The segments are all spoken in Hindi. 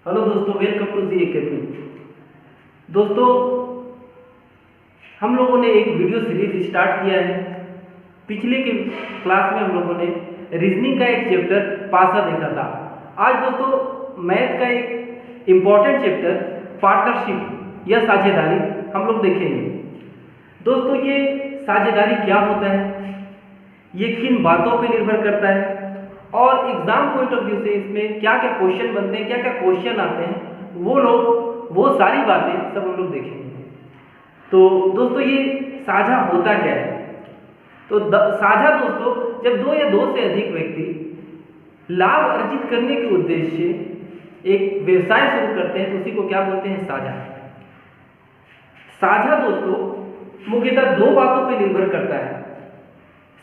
हेलो दोस्तों, वेलकम टू दी एकेडमी। दोस्तों, हम लोगों ने एक वीडियो सीरीज स्टार्ट किया है। पिछले के क्लास में हम लोगों ने रीजनिंग का एक चैप्टर पासा देखा था। आज दोस्तों मैथ का एक इम्पॉर्टेंट चैप्टर पार्टनरशिप या साझेदारी हम लोग देखेंगे। दोस्तों, ये साझेदारी क्या होता है, ये किन बातों पे निर्भर करता है और एग्जाम पॉइंट ऑफ व्यू से इसमें क्या क्या क्वेश्चन बनते हैं, क्या क्या क्वेश्चन आते हैं, वो सारी बातें सब हम लोग देखेंगे। तो दोस्तों, ये साझा होता क्या है? तो साझा दोस्तों, जब दो या दो से अधिक व्यक्ति लाभ अर्जित करने के उद्देश्य से एक व्यवसाय शुरू करते हैं तो उसी को क्या बोलते हैं? साझा। साझा दोस्तों मुख्यतः दो बातों पर निर्भर करता है।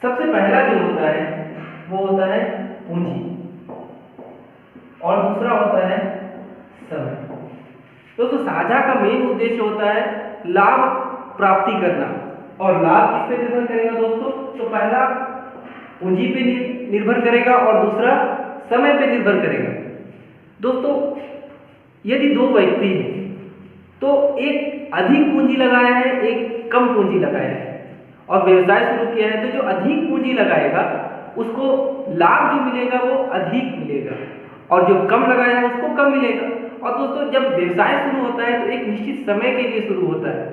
सबसे पहला जो होता है वो होता है पूंजी और दूसरा होता है समय। दोस्तों, साझा का मेन उद्देश्य होता है लाभ प्राप्ति करना। और लाभ किस पे निर्भर करेगा दोस्तों? तो पहला पूंजी पे निर्भर करेगा और दूसरा समय पे निर्भर करेगा। दोस्तों, यदि दो व्यक्ति हैं तो एक अधिक पूंजी लगाया है, एक कम पूंजी लगाया है और व्यवसाय शुरू किया है, तो जो अधिक पूंजी लगाएगा उसको लाभ जो मिलेगा वो अधिक मिलेगा और जो कम लगाया है उसको कम मिलेगा। और दोस्तों, जब व्यवसाय शुरू होता है तो एक निश्चित समय के लिए शुरू होता है,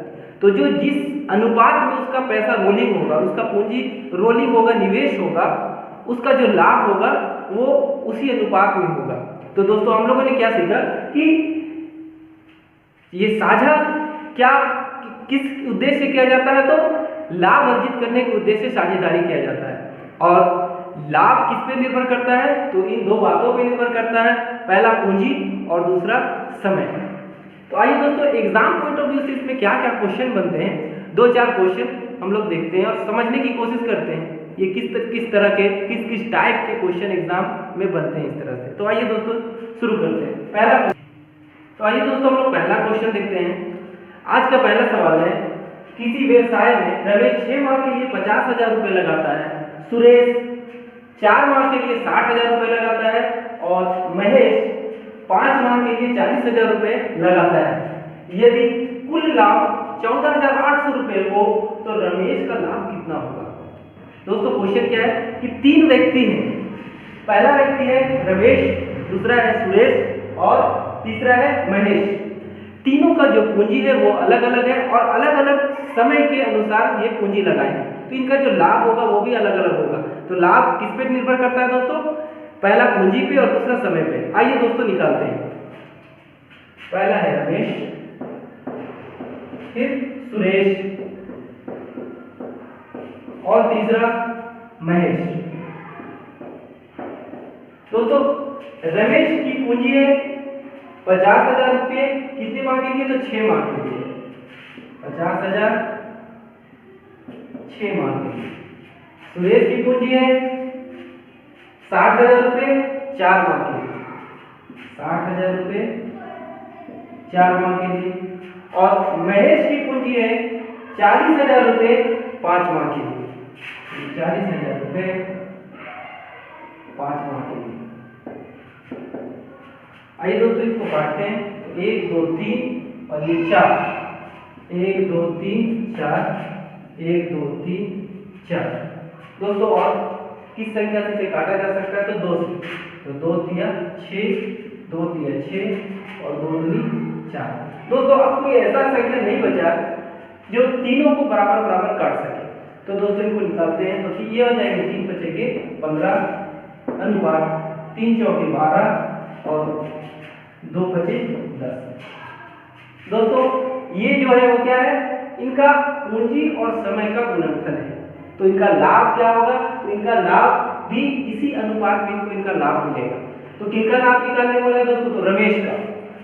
तो जो जिस अनुपात में उसका पैसा रोलिंग होगा, उसका पूंजी रोलिंग होगा, निवेश होगा, उसका जो लाभ होगा वो उसी अनुपात में होगा। तो दोस्तों, हम लोगों ने क्या सीखा कि ये साझा क्या किस उद्देश्य से किया जाता है? तो लाभ अर्जित करने के उद्देश्य से साझेदारी किया जाता है। और लाभ किस पे निर्भर करता है? तो इन दो बातों पे निर्भर करता है, पहला पूंजी और दूसरा समय। तो आइए दोस्तों, एग्जाम पॉइंट ऑफ व्यू से इसमें क्या क्या क्वेश्चन बनते हैं, दो चार क्वेश्चन हम लोग देखते हैं और समझने की कोशिश करते हैं ये किस तरह के किस टाइप के क्वेश्चन एग्जाम में बनते हैं इस तरह से। तो आइए दोस्तों शुरू करते हैं। आइए दोस्तों, हम लोग पहला क्वेश्चन देखते हैं। आज का पहला सवाल है, किसी व्यवसाय में रमेश 6 माह के लिए 50,000 रुपये लगाता है, सुरेश 4 माह के लिए 60,000 रुपये लगाता है और महेश 5 माह के लिए 40,000 रुपये लगाता है। यदि कुल लाभ 14,800 रुपये हो तो रमेश का लाभ कितना होगा? दोस्तों, क्वेश्चन क्या है कि तीन व्यक्ति हैं। पहला व्यक्ति है रमेश, दूसरा है सुरेश और तीसरा है महेश। तीनों का जो पूंजी है वो अलग अलग है और अलग अलग समय के अनुसार ये पूंजी लगाए, तो इनका जो लाभ होगा वो भी अलग अलग होगा। तो लाभ किस पे निर्भर करता है दोस्तों? पहला पूंजी पे और दूसरा समय पे। आइए दोस्तों निकालते हैं। पहला है रमेश, फिर सुरेश और तीसरा महेश। दोस्तों, रमेश की पूंजी है 50,000 रुपये, कितने माह के लिए? तो 6 माह के लिए। 50,000 6 माह के लिए। सुरेश की पूंजी है 60,000 रुपये 4 माह के लिए। 60,000 रुपये 4 माह के लिए। और महेश की पूंजी है 40,000 रुपये 5 माह के लिए। 40,000 रुपये 5 माह के लिए। आइए दोस्तों इसको काटते हैं। तो 1 2 3 और ये 4, 1 2 3 4, 1 2 3 4। दोस्तों, और किस संख्या से काटा जा सकता है? तो 2 से। तो 2 तिया 6, 2 तिया 6 और 2 दूनी 4। दोस्तों, अब कोई ऐसा संख्या नहीं बचा जो तीनों को बराबर बराबर काट सके, तो दोस्तों इनको निकालते हैं। तो ये हो जाएंगे 3 बचेंगे 15 अनुपात 3 चौके 12 और 2 बचे 10। दोस्तों, ये जो है वो क्या है? इनका पूंजी और समय का गुणनफल है। तो इनका लाभ क्या होगा? तो इनका लाभ भी इसी अनुपात में इनको इनका लाभ मिलेगा। तो किनका लाभ निकालने वाला है दोस्तों? तो रमेश का।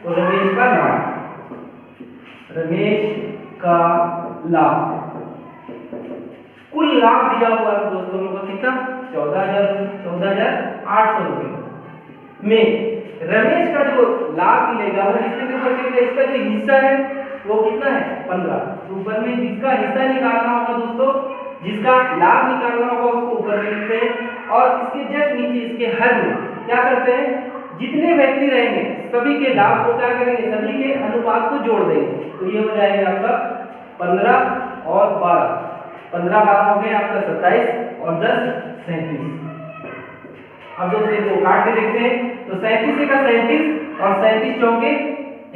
तो रमेश का लाभ, रमेश का लाभ, कुल लाभ दिया हुआ है दोस्तों लोगों को कितना? 14,800 रुपये में रमेश का जो लाभ मिलेगा वो कितने के ऊपर मिलेगा? इसका जो हिस्सा है वो कितना है? 15। ऊपर में जिसका हिस्सा निकालना होगा दोस्तों, जिसका लाभ निकालना होगा उसको ऊपर में लिखते हैं और इसके जस्ट नीचे इसके हर में क्या करते हैं? जितने व्यक्ति रहेंगे सभी के लाभ को क्या करेंगे, सभी के अनुपात को जोड़ देंगे। तो ये हो जाएगा आपका 15 और 12, 15 12 हो गए आपका 27 और 10 37। अब दोस्तों इसको काट के देखते हैं तो 37 का 37 और 37 चौके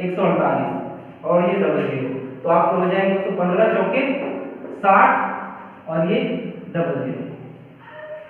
148 और ये डबल जीरो, तो आपको हो जाएंगे तो 15 चौके 60 और ये डबल जीरो।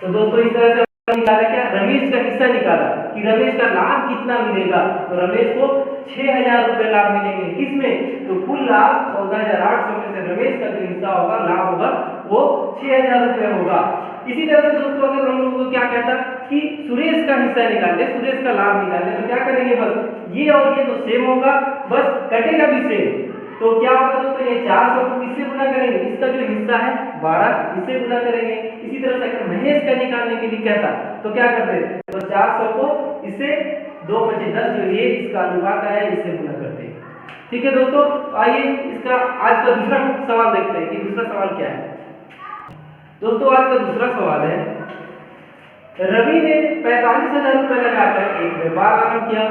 तो दोस्तों इस तरह से निकाला क्या, रमेश का हिस्सा निकाला कि रमेश का लाभ कितना मिलेगा। तो रमेश को 6000 रुपए लाभ मिलेंगे, किसमें, तो कुल लाभ 14800 में से रमेश का जो हिस्सा होगा, लाभ होगा, वो 6000 रुपए होगा। इसी तरह से दोस्तों अगर हम लोग को क्या कहता कि सुरेश का हिस्सा निकालते, सुरेश का लाभ निकालते, तो क्या करेंगे, बस ये और ये तो सेम होगा, बस कटेगा भी सेम। तो क्या होगा दोस्तों, ये 400 को किससे गुना करेंगे, इसका जो हिस्सा है 12 इससे गुना करेंगे। इसी तरह से अगर महेश का निकालने के लिए कहता तो क्या करते, तो 400 को इससे 2 5 10 जो ये इसका अनुपात है इससे गुना करते हैं। ठीक है दोस्तों, आइए इसका आज का दूसरा सवाल देखते हैं कि दूसरा सवाल क्या है। दोस्तों आज का दूसरा सवाल है, रवि ने 45,000 रुपए लगाकर एक व्यापार आरंभ किया।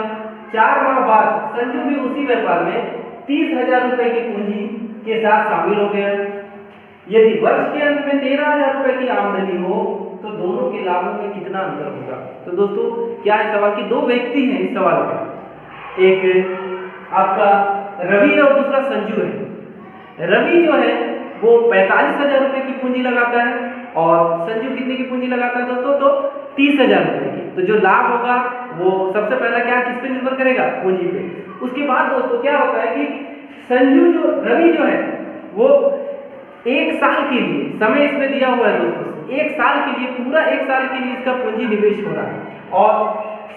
4 माह बाद संजू भी उसी व्यापार में 30,000 रुपए की पूंजी के साथ शामिल हो गया। यदि वर्ष के अंत में 13,000 रुपए की आमदनी हो तो दोनों के लाभों में कितना अंतर होगा। तो दोस्तों क्या है सवाल कि दो व्यक्ति हैं इस सवाल में, एक आपका रवि और दूसरा संजू है। रवि जो है वो 45,000 रुपए की पूंजी लगाता है और संजू कितने की पूंजी लगाता है दोस्तों, तो 30,000 रुपए की। तो जो लाभ होगा वो सबसे पहला क्या किस पे निर्भर करेगा, पूंजी पे। उसके बाद दोस्तों क्या होता है कि संजू जो रवि जो है वो 1 साल के लिए समय इसमें दिया हुआ है दोस्तों, 1 साल के लिए, पूरा 1 साल के लिए इसका पूंजी निवेश हो रहा है। और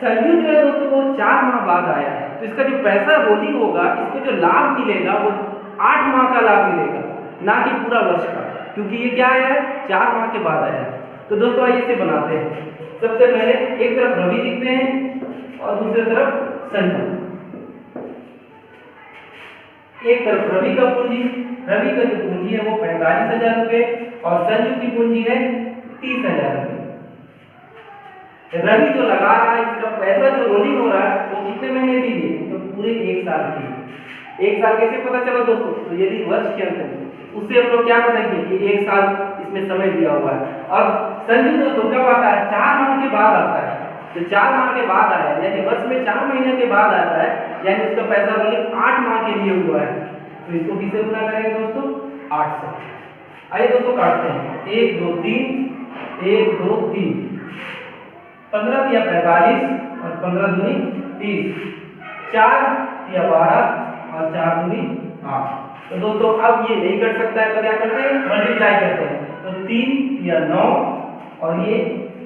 संजू जो है दोस्तों वो 4 माह बाद आया है, तो इसका जो पैसा रोलिंग होगा, इसको जो लाभ मिलेगा वो 8 माह का लाभ मिलेगा, ना कि पूरा वर्ष का, क्योंकि ये क्या आया है 4 माह के बाद आया है। तो दोस्तों आइए इसे बनाते हैं। सबसे पहले एक तरफ रवि लिखते हैं और दूसरी तरफ संजू। एक तरफ रवि का पूंजी, रवि का जो पूंजी है वो 45,000 रुपए और संजू की पूंजी है 30,000 रुपए। रवि जो लगा रहा है इसका पैसा जो रोलिंग हो रहा है वो कितने महीने के लिए, तो पूरे 1 साल के लिए। 1 साल कैसे पता चला दोस्तों, तो यदि वर्ष के अंत उससे हम लोग क्या बताएंगे कि 1 साल इसमें समय दिया हुआ है। और संजू दोस्तों कब आता है, 4 माह के बाद आता है। तो 4 माह के बाद आया यानी वर्ष में 4 महीने के बाद आता है, यानी उसका पैसा रोलिंग 8 माह के लिए हुआ है। तो इसको किससे गुना करेंगे दोस्तों, 8 से। आइए दोस्तों काटते हैं, 1 2 3 1 2 3, 15 दिया 45 और 15 दूनी 30, 4 दिया 12 और 4 दूनी 8। तो दोस्तों अब ये नहीं कट सकता है तो क्या करते हैं, मल्टीप्लाई करते हैं। तो 3 या 9 और ये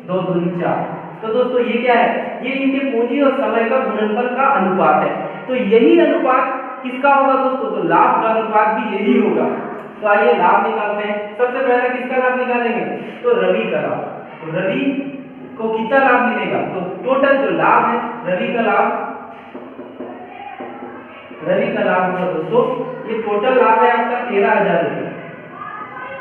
2 दूनी 4। तो दोस्तों ये क्या है, ये इनके पूंजी और समय का गुणनफल का अनुपात है। तो यही अनुपात किसका होगा दोस्तों, तो लाभ का अनुपात भी यही होगा। तो आइए लाभ निकालते हैं। सबसे पहले किसका लाभ निकालेंगे, तो रवि का लाभ। तो रवि को कितना लाभ मिलेगा, तो टोटल जो लाभ है रवि का लाभ, रवि का लाभ होगा दोस्तों, ये टोटल लाभ है आपका 13,000 रुपए।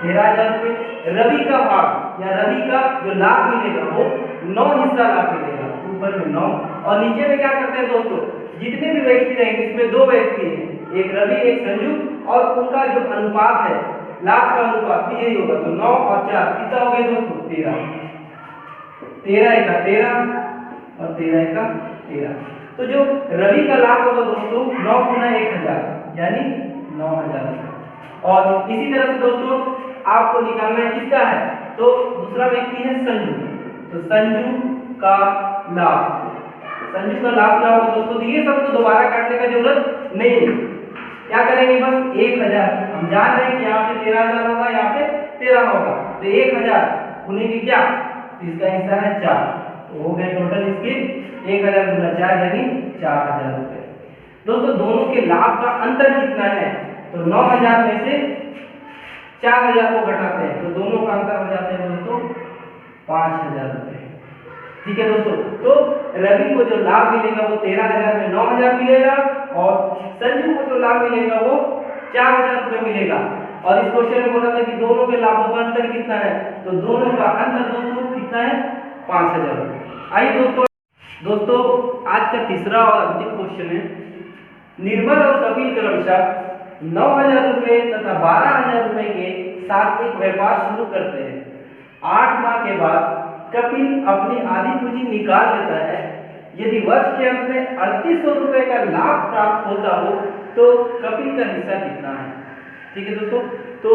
13,000 रुपए रवि का भाग या रवि का जो लाभ मिलेगा वो 9 हिस्सा लाभ मिलेगा, ऊपर में 9 और नीचे में क्या करते हैं दोस्तों, जितने भी व्यक्ति रहेंगे इसमें 2 व्यक्ति हैं, एक रवि एक संजू, और उनका जो अनुपात है लाभ का अनुपात भी यही होगा। तो 9 और 4 कितना हो गया दोस्तों, 13। 13 का 13 और 13 का 13। तो जो रवि का लाभ होगा दोस्तों 9 गुना 1000 यानी 9,000 रुपए। और इसी तरह से दोस्तों आपको निकालना है किसका है, तो दूसरा व्यक्ति है संजू। तो संजू का लाभ, संजू का लाभ क्या होगा दोस्तों, तो ये सब तो दोबारा काटने का जरूरत नहीं है। क्या करेंगे, बस 1000, हम जान रहे हैं कि यहाँ पे 13,000 होगा, यहाँ पे 13 होगा, तो 1000 गुनेंगे क्या, तो इसका हिस्सा है 4, तो हो गए टोटल इसके 1000 गुना 4 यानी 4,000 रुपए। दोस्तों दोनों के लाभ का अंतर कितना है, तो 9,000 में से 4,000 को घटाते हैं तो दोनों का अंतर हो जाते हैं दोस्तों 5,000 रुपए। ठीक है दोस्तों, तो रवि को जो लाभ मिलेगा वो 13,000 में 9,000 मिलेगा और संजू को जो लाभ मिलेगा वो 4,000 रुपए मिलेगा। और इस क्वेश्चन में बोला था कि दोनों के लाभों का अंतर कितना है, तो दोनों का अंतर दोस्तों कितना है, 5,000 रुपए। आइए दोस्तों दोस्तों आज का तीसरा और अंतिम क्वेश्चन है, निर्मल और कपिल क्रमशः 9,000 रुपये तथा 12,000 रुपये के साथ एक व्यापार शुरू करते हैं। 8 माह के बाद कपिल अपनी आधी पूंजी निकाल लेता है। यदि वर्ष के अंत में 3800 रुपये का लाभ प्राप्त होता हो तो कपिल का हिस्सा कितना है। ठीक है दोस्तों, तो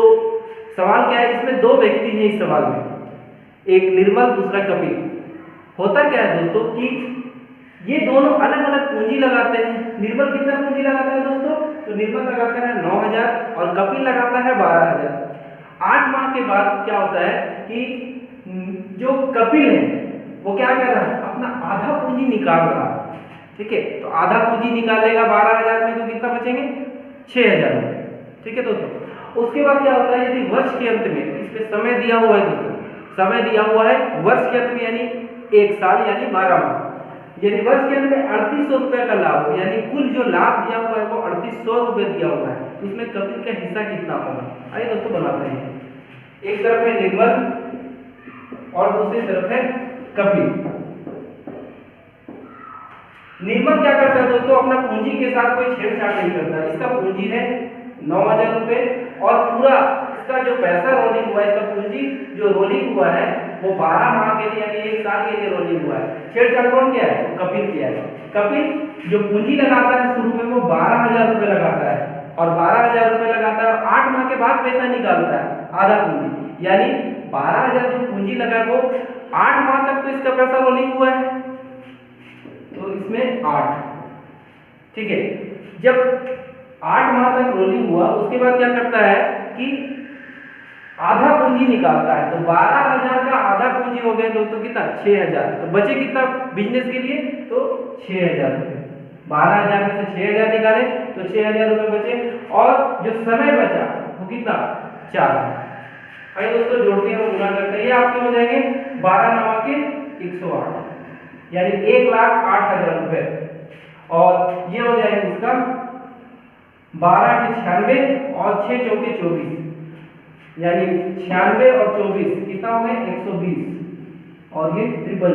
सवाल क्या है, इसमें दो व्यक्ति हैं इस सवाल में, एक निर्मल दूसरा कपिल। होता क्या है दोस्तों कि ये दोनों अलग अलग पूंजी लगाते हैं। निर्मल कितना पूंजी लगाता है दोस्तों, तो निर्मल लगाता है 9,000 और कपिल लगाता है 12,000। 8 माह के बाद क्या होता है कि जो कपिल है वो क्या कर रहा है, अपना आधा पूंजी निकाल रहा है। ठीक है, तो आधा पूंजी निकालेगा 12,000 में, तो कितना बचेंगे 6,000 रुपये। ठीक है दोस्तों, उसके बाद क्या होता है, यदि वर्ष के अंत में, इस पे समय दिया हुआ है दोस्तों, समय दिया हुआ है वर्ष के अंत में यानी 1 साल यानी 12 माह, यदि वर्ष के अंत में 3800 रुपये का लाभ हो, यानी कुल जो लाभ दिया हुआ है वो 3800 रुपये दिया हुआ है, तो उसमें कपिल का हिस्सा कितना होगा। आइए दोस्तों बनाते हैं। एक तरफ है निर्मल और दूसरी तरफ है कपिल। निर्मल क्या करता है दोस्तों, अपना पूंजी के साथ कोई छेड़छाड़ नहीं करता। इसका पूंजी है 9,000 रुपये और पूरा इसका जो पैसा रोलिंग हुआ है, इसका पूंजी जो रोलिंग हुआ है वो 12 माह के लिए यानी 1 साल के लिए रोलिंग हुआ है। छेड़छाड़ कौन किया है, तो कपिल किया है। कपिल जो पूंजी लगाता है शुरू में वो 12,000 रुपये लगाता है और 12,000 रुपये लगाता है और 8 माह के बाद पैसा निकालता है आधा पूंजी, यानी 12,000 जो पूंजी लगा वो 8 माह तक तो इसका पैसा रोलिंग हुआ है, तो इसमें 8। ठीक है, जब 8 माह तक रोलिंग हुआ उसके बाद क्या करता है कि आधा पूंजी निकालता है। तो 12,000 का आधा पूंजी हो गया दोस्तों कितना, 6,000। तो बचे कितना बिजनेस के लिए, तो 6,000 रुपये। 12,000 में से 6,000 निकाले तो 6,000 रुपये बचे और जो समय बचा वो कितना, 4। आइए दोस्तों जोड़ते हैं और गुना करते हैं। ये आपके हो जाएंगे 12 9 के 108 यानी 1,08,000 रुपये और ये हो जाएगा इसका 12 के 96 और 6 चौके 24 यानी 96 और 24 कितना हो गया 120 और ये 000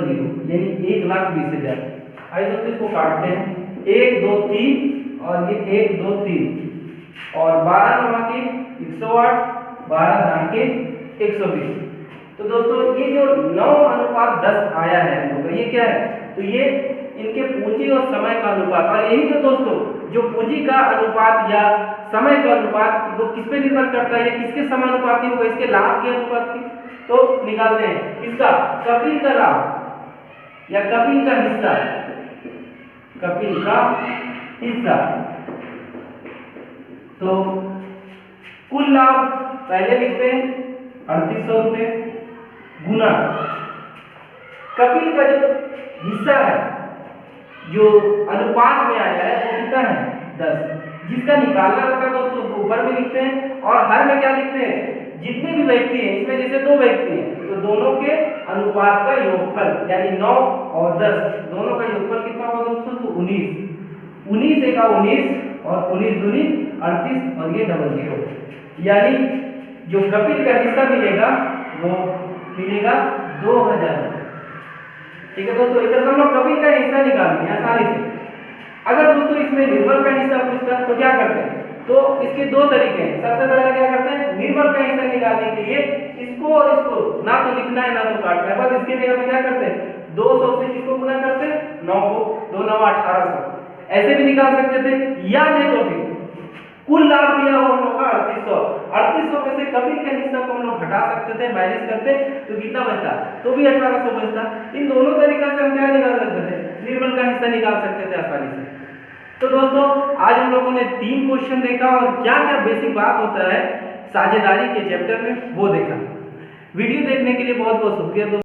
यानी 1,20,000। आइए दोस्तों इसको काटते हैं, 1 2 3 और ये 1 2 3 और 12 9 के 108 12 9 के 120। तो दोस्तों ये जो 9:10 आया है हम लोग, ये क्या है, तो ये इनके पूंजी और समय का अनुपात। और यही तो दोस्तों जो पूंजी का अनुपात या समय का अनुपात वो किस पे निर्भर करता है, किसके समानुपाती होगा, इसके लाभ के अनुपात की। तो निकालते हैं इसका कपिल का लाभ या कपिल का हिस्सा, कपिल का हिस्सा। तो कुल लाभ पहले लिखते हैं 3800 रुपये गुना कपिल का जो हिस्सा है जो अनुपात में आया है वो कितना है 10। जिसका निकालना रहता है दोस्तों उसको ऊपर में लिखते हैं और हर में क्या लिखते हैं, जितने भी व्यक्ति हैं इसमें जैसे 2 व्यक्ति हैं तो दोनों के अनुपात का योगफल यानी 9 और 10 दोनों का योगफल कितना होगा दोस्तों, तो 19। 19 एका 19 और 19 दूनी 38 और ये 00 यानी जो कपिल का हिस्सा मिलेगा वो मिलेगा 2,000। ठीक है दोस्तों, इधर हम लोग कपिल का हिस्सा निकालेंगे आसानी से। अगर दोस्तों इसमें निर्मल का हिस्सा पूछता तो क्या करते हैं, तो इसके 2 तरीके हैं। सबसे पहले क्या करते हैं, निर्मल का हिस्सा निकालने के लिए इसको और इसको ना तो लिखना है ना तो काटना है, बस इसके जगह में क्या करते हैं 200 से किसको गुना करते हैं 9 को, 2 9 1800 ऐसे भी निकाल सकते थे, या नहीं तो फिर कुल लाभ दिया हो हम लोग का 3800 में से कपिल के हिस्सा को हम लोग घटा सकते थे, माइनस करते तो कितना बचता, तो भी 1800 बचता। इन दोनों तरीका से हम क्या निकाल सकते थे, निर्मल का हिस्सा निकाल सकते थे आसानी से। तो दोस्तों आज हम लोगों ने 3 क्वेश्चन देखा और क्या क्या बेसिक बात होता है साझेदारी के चैप्टर में वो देखा। वीडियो देखने के लिए बहुत बहुत शुक्रिया दोस्तों।